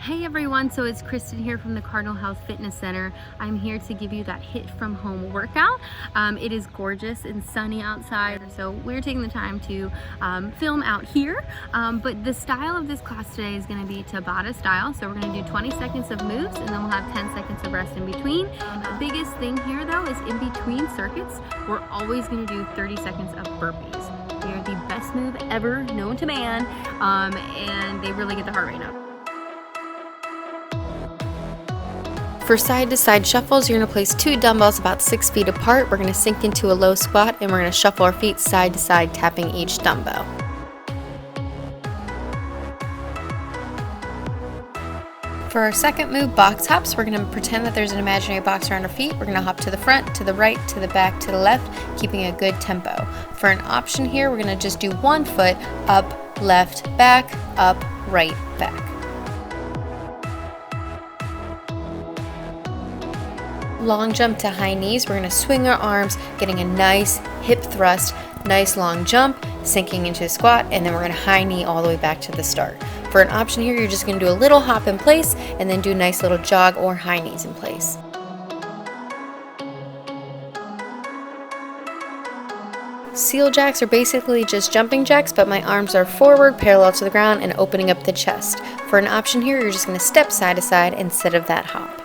Hey everyone, so it's Kristen here from the Cardinal Health Fitness Center. I'm here to give you that HIT from home workout. It is gorgeous and sunny outside, so we're taking the time to film out here. But the style of this class today is going to be Tabata style. So we're going to do 20 seconds of moves and then we'll have 10 seconds of rest in between. The biggest thing here though is in between circuits, we're always going to do 30 seconds of burpees. They are the best move ever known to man, and they really get the heart rate up. For side-to-side shuffles, you're going to place 2 dumbbells about 6 feet apart. We're going to sink into a low squat and we're going to shuffle our feet side to side, tapping each dumbbell. For our second move, box hops, we're going to pretend that there's an imaginary box around our feet. We're going to hop to the front, to the right, to the back, to the left, keeping a good tempo. For an option here, we're going to just do one foot, up, left, back, up, right, back. Long jump to high knees. We're going to swing our arms, getting a nice hip thrust, nice long jump, sinking into a squat, and then we're going to high knee all the way back to the start. For an option here, you're just going to do a little hop in place and then do a nice little jog or high knees in place. Seal jacks are basically just jumping jacks, but my arms are forward, parallel to the ground, and opening up the chest. For an option here, you're just going to step side to side instead of that hop.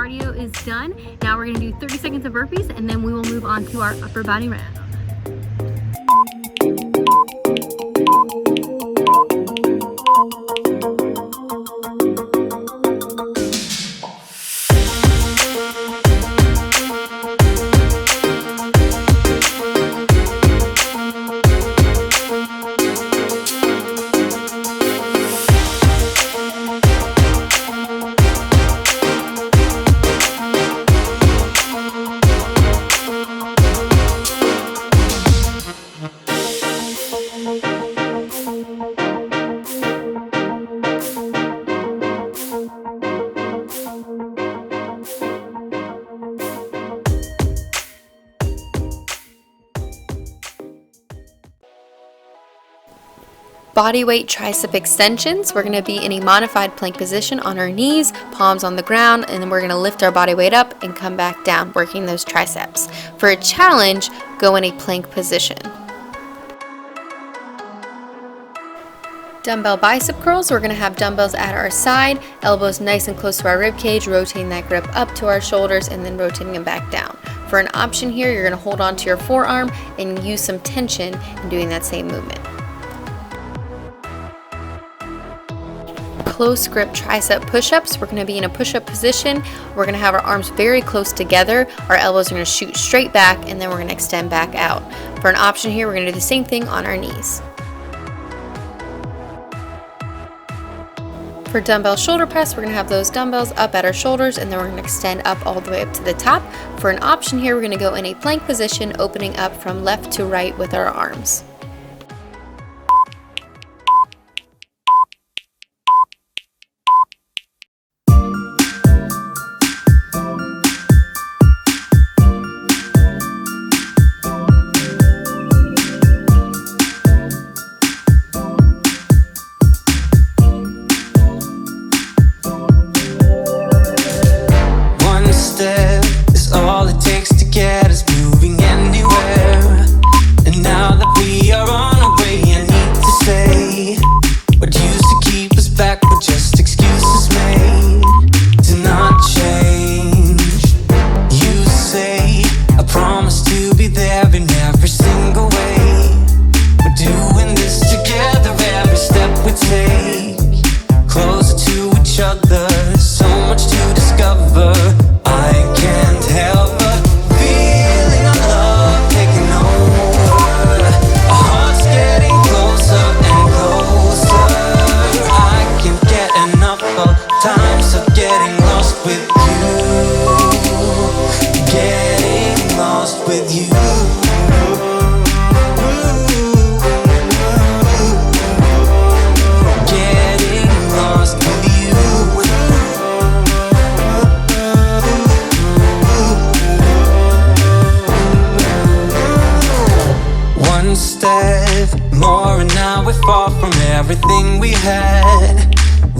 cardio is done. Now we're gonna do 30 seconds of burpees and then we will move on to our upper body round. Body weight tricep extensions. We're going to be in a modified plank position on our knees, palms on the ground, and then we're going to lift our body weight up and come back down, working those triceps. For a challenge, go in a plank position. Dumbbell bicep curls. We're going to have dumbbells at our side, elbows nice and close to our rib cage, rotating that grip up to our shoulders and then rotating them back down. For an option here, you're going to hold on to your forearm and use some tension in doing that same movement. Close grip tricep push-ups. We're going to be in a push-up position. We're going to have our arms very close together. Our elbows are going to shoot straight back and then we're going to extend back out. For an option here, we're going to do the same thing on our knees. For dumbbell shoulder press, we're going to have those dumbbells up at our shoulders and then we're going to extend up all the way up to the top. For an option here, we're going to go in a plank position, opening up from left to right with our arms. Everything we had,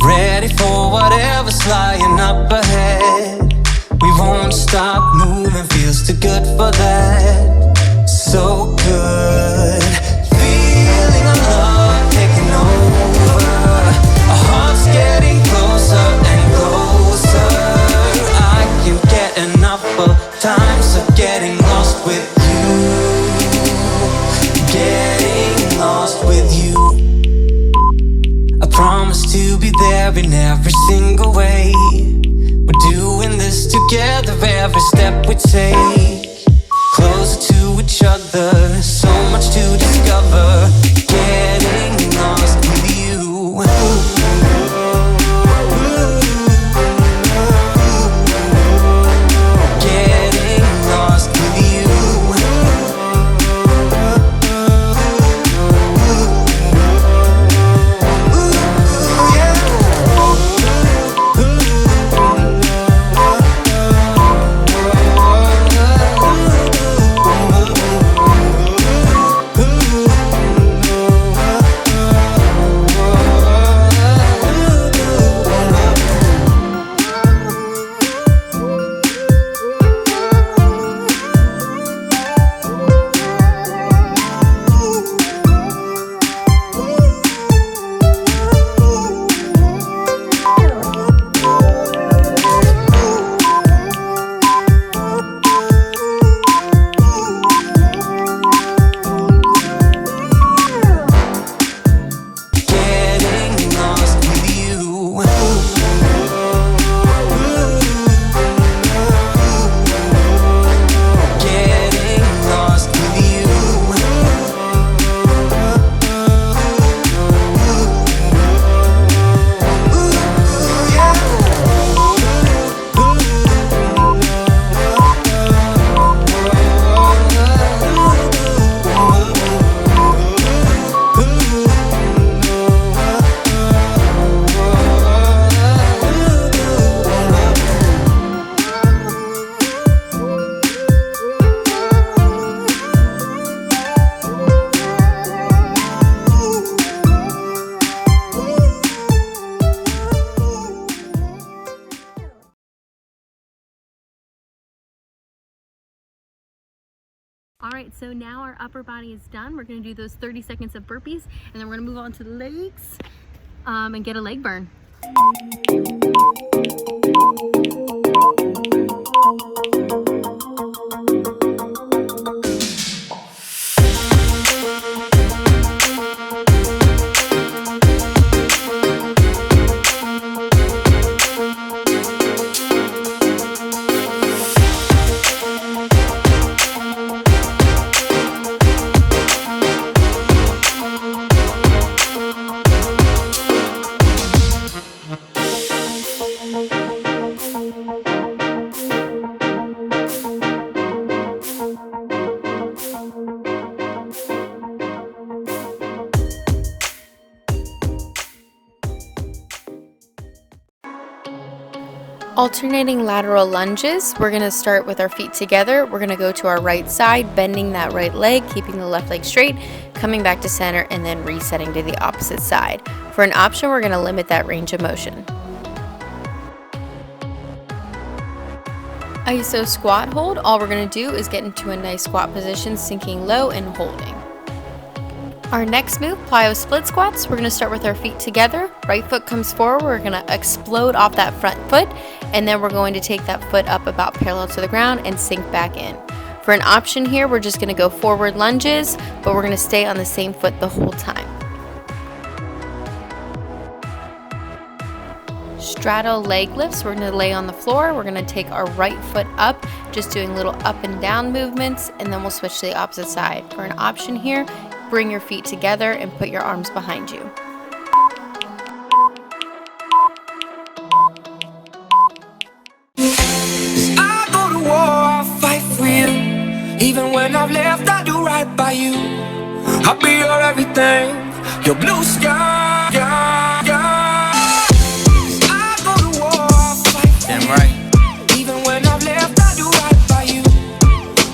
ready for whatever's lying up ahead. We won't stop moving, feels too good for that. So good, feeling our love taking over. Our hearts getting closer and closer. I can't get enough of times of getting lost with you. Getting lost with you. Promise to be there in every single way. We're doing this together, every step we take. Closer to each other, so much to discover. Getting lost with you. Getting lost with you. All right, so now our upper body is done. We're gonna do those 30 seconds of burpees, and then we're gonna move on to the legs and get a leg burn. Alternating lateral lunges. We're going to start with our feet together. We're going to go to our right side, bending that right leg, keeping the left leg straight, coming back to center, and then resetting to the opposite side. For an option, we're going to limit that range of motion. ISO squat hold. All we're going to do is get into a nice squat position, sinking low and holding. Our next move, plyo split squats. We're going to start with our feet together. Right foot comes forward. We're going to explode off that front foot, and then we're going to take that foot up about parallel to the ground and sink back in. For an option here, we're just going to go forward lunges, but we're going to stay on the same foot the whole time. Straddle leg lifts. We're going to lay on the floor. We're going to take our right foot up, just doing little up and down movements, and then we'll switch to the opposite side. For an option here, bring your feet together and put your arms behind you. I go to war, I'll fight for you. Even when I've left, I do right by you. I'll be your everything, your blue sky. I go to war, I'll fight for Damn you. right. Even when I've left, I do right by you.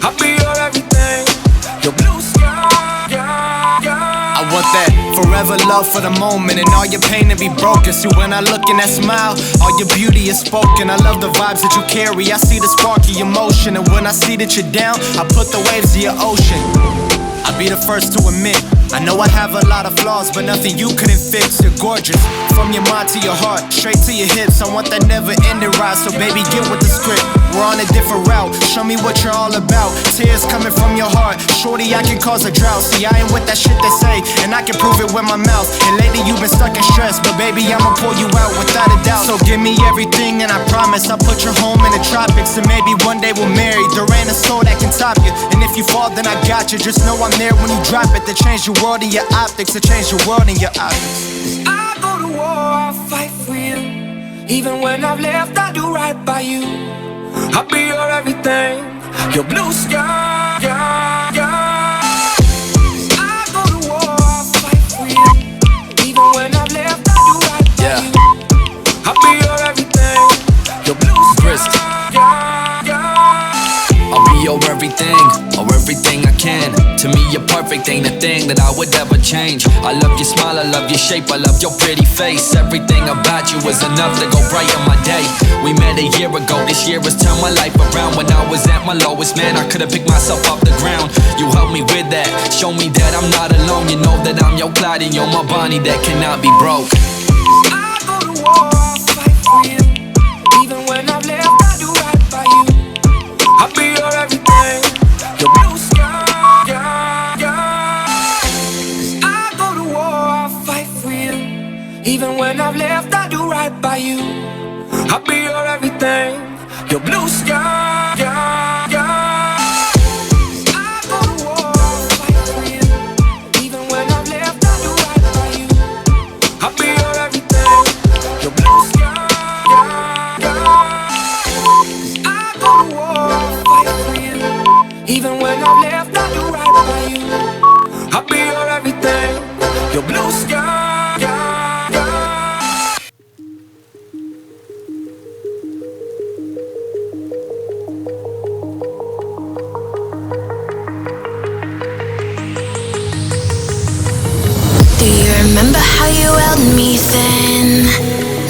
I'll be your everything, your blue sky. I want that forever love for the moment, and all your pain to be broken. See, when I look in that smile, all your beauty is spoken. I love the vibes that you carry. I see the sparky emotion, and when I see that you're down, I put the waves to your ocean. I'll be the first to admit, I know I have a lot of flaws, but nothing you couldn't fix. You're gorgeous, from your mind to your heart, straight to your hips. I want that never-ending ride, so baby, get with the script. We're on a different route, show me what you're all about. Tears coming from your heart, shorty, I can cause a drought. See, I ain't with that shit they say, and I can prove it with my mouth. And lately you've been stuck in stress, but baby, I'ma pull you out without a doubt. So give me everything, and I promise I'll put your home in the tropics. And maybe one day we'll marry, there ain't a soul that can top you. And if you fall, then I got you, just know I'm there when you drop it. To change your world and your optics, to change your world and your optics. I go to war, I'll fight for you. Even when I've left, I do right by you. I'll be your everything, your blue sky. I go to war, I'll fight for you. Even when I've left, I do right by you. I'll be your everything, your blue sky. I'll be your everything, or everything I can. To me, you're perfect, ain't a thing that I would ever change. I love your smile, I love your shape, I love your pretty face. Everything about you was enough to go brighten my day. We met a year ago, this year has turned my life around. When I was at my lowest, man, I could've picked myself off the ground. You helped me with that, show me that I'm not alone. You know that I'm your Clyde and you're my Bonnie that cannot be broke. I go to war, I'll fight for you. Even when I've left, I do right by you. I'll be your everything, your blue sky. I go to war, I'll fight for you. Even when I've left, I do right by you. I'll be your everything, your blue sky. I go to war, I'll fight for you. Even when I've left, I do right by you. I'll be your everything, your blue sky. I go to war, I'll fight for you. Even when I've left, I do right by you. I'll be your everything, your blue sky. Do you remember how you held me then?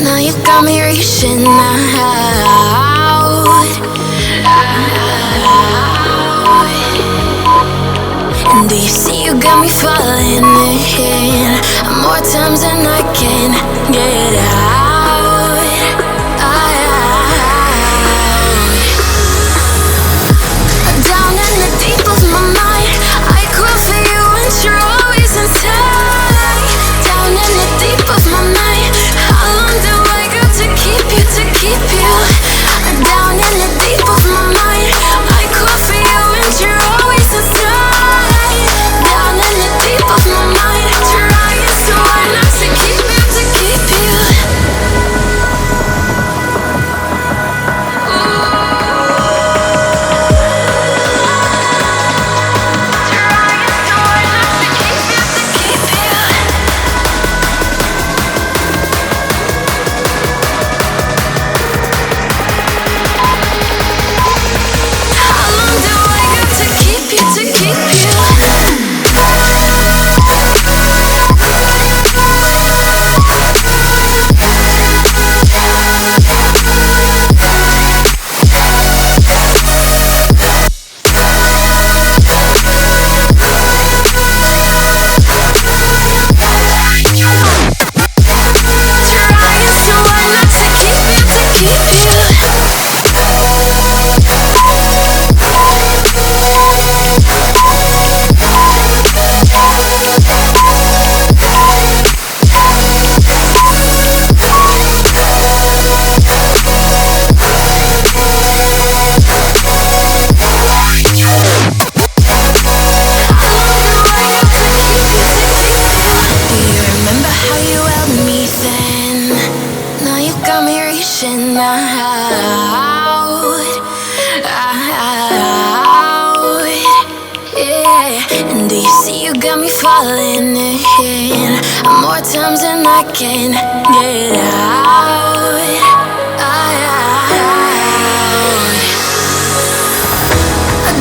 Now you got me reaching out. And do you see you got me falling in more times than I can get out. Down in the deep of my mind, I crawl for you and you're always inside. Down in the deep of my mind, how long do I got to keep you, to keep you? Down in the deep of my mind, I crawl for you and you're always inside. Down in the deep of my mind, trying so hard not to keep you, to keep you. And do you see you got me falling in more times than I can get out.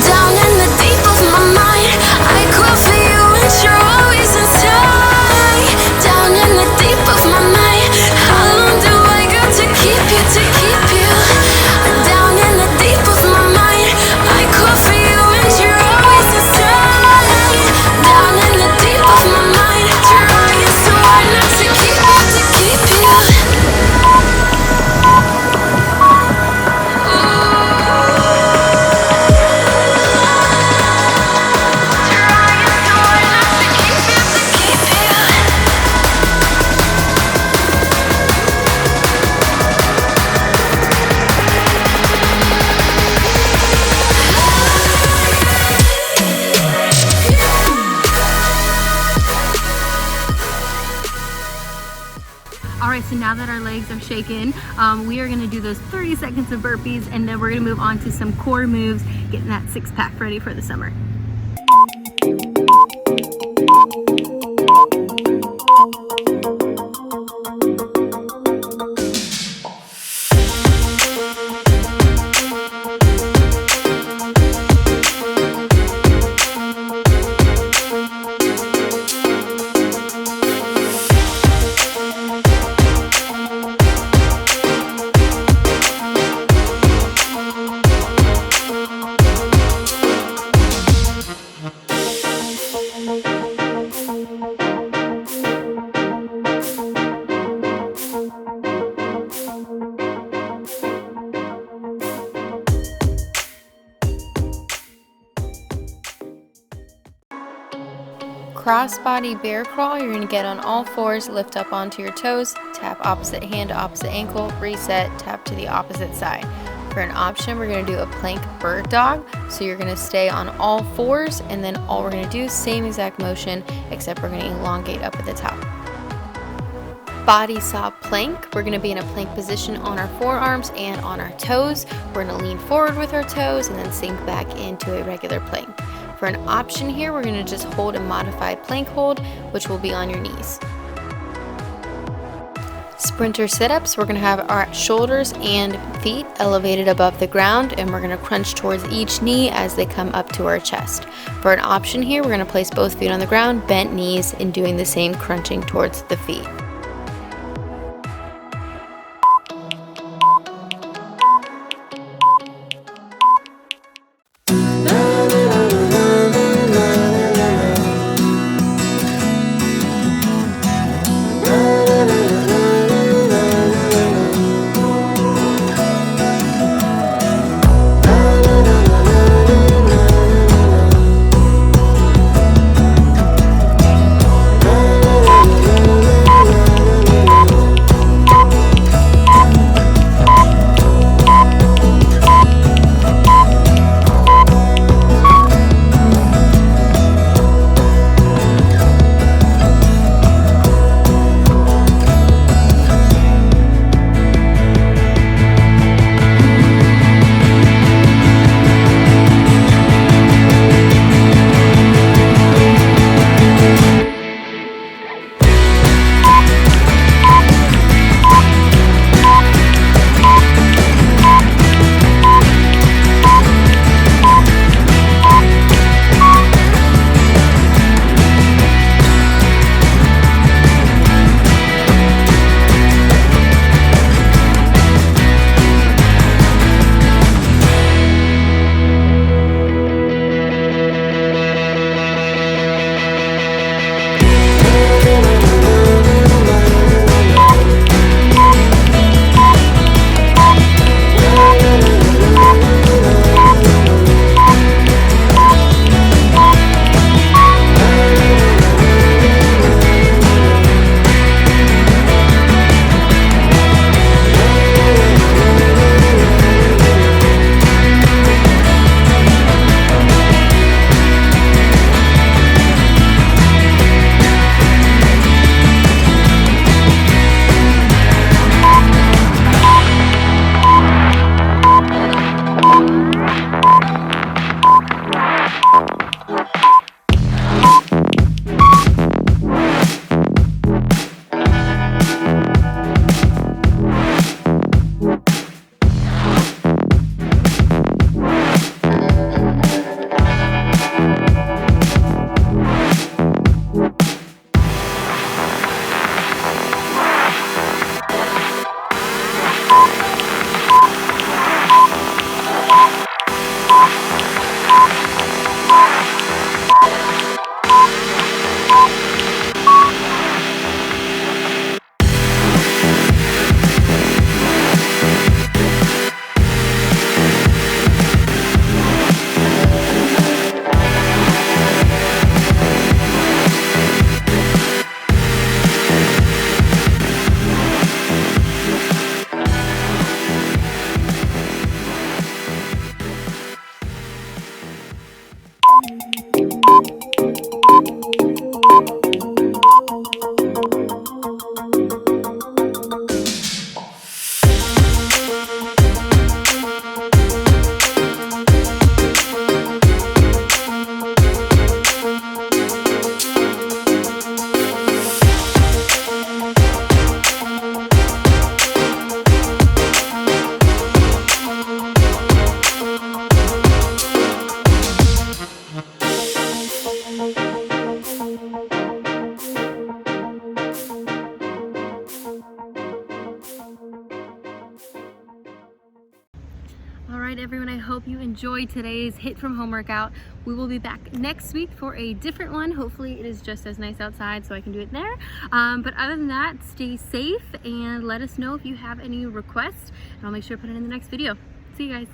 Down in the deep of my mind, I crawl for you and you're always inside. Down in the deep of my mind, how long do I got to keep you, to keep you? Down in the deep of my mind, I crawl for you and you're always inside. Down in the deep of my mind, trying so hard not to keep you, to keep you. All right, so now that our legs are shaken, we are gonna do those 30 seconds of burpees, and then we're gonna move on to some core moves, getting that six-pack ready for the summer. Crossbody bear crawl, you're going to get on all fours, lift up onto your toes, tap opposite hand to opposite ankle, reset, tap to the opposite side. For an option, we're going to do a plank bird dog, so you're going to stay on all fours, and then all we're going to do, same exact motion, except we're going to elongate up at the top. Body saw plank, we're going to be in a plank position on our forearms and on our toes. We're going to lean forward with our toes and then sink back into a regular plank. For an option here, we're going to just hold a modified plank hold, which will be on your knees. Sprinter sit-ups, we're going to have our shoulders and feet elevated above the ground, and we're going to crunch towards each knee as they come up to our chest. For an option here, we're going to place both feet on the ground, bent knees, and doing the same crunching towards the feet. I hope you enjoyed today's Hit from Home workout. We will be back next week for a different one. Hopefully it is just as nice outside so I can do it there. But other than that, stay safe and let us know if you have any requests, and I'll make sure to put it in the next video. See you guys.